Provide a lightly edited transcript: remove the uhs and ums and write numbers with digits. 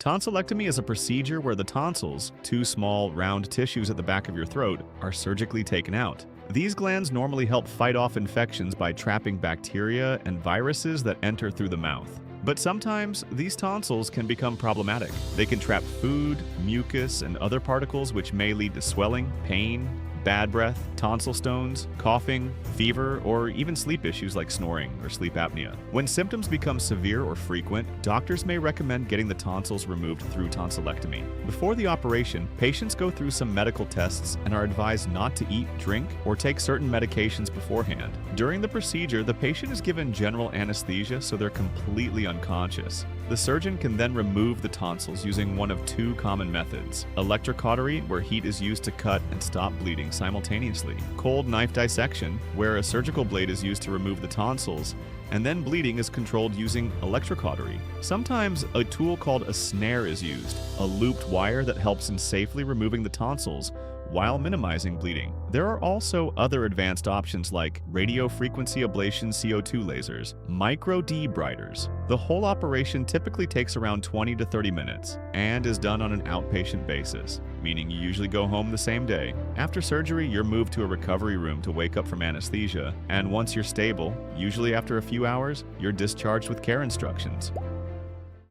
Tonsillectomy is a procedure where the tonsils, two small, round tissues at the back of your throat, are surgically taken out. These glands normally help fight off infections by trapping bacteria and viruses that enter through the mouth. But sometimes, these tonsils can become problematic. They can trap food, mucus, and other particles which may lead to swelling, pain, bad breath, tonsil stones, coughing, fever, or even sleep issues like snoring or sleep apnea. When symptoms become severe or frequent, doctors may recommend getting the tonsils removed through tonsillectomy. Before the operation, patients go through some medical tests and are advised not to eat, drink, or take certain medications beforehand. During the procedure, the patient is given general anesthesia so they're completely unconscious. The surgeon can then remove the tonsils using one of two common methods: electrocautery, where heat is used to cut and stop bleeding simultaneously; cold knife dissection, where a surgical blade is used to remove the tonsils, and then bleeding is controlled using electrocautery. Sometimes a tool called a snare is used, a looped wire that helps in safely removing the tonsils while minimizing bleeding. There are also other advanced options like radiofrequency ablation CO2 lasers, micro-debriders. The whole operation typically takes around 20 to 30 minutes and is done on an outpatient basis, meaning you usually go home the same day. After surgery, you're moved to a recovery room to wake up from anesthesia, and once you're stable, usually after a few hours, you're discharged with care instructions.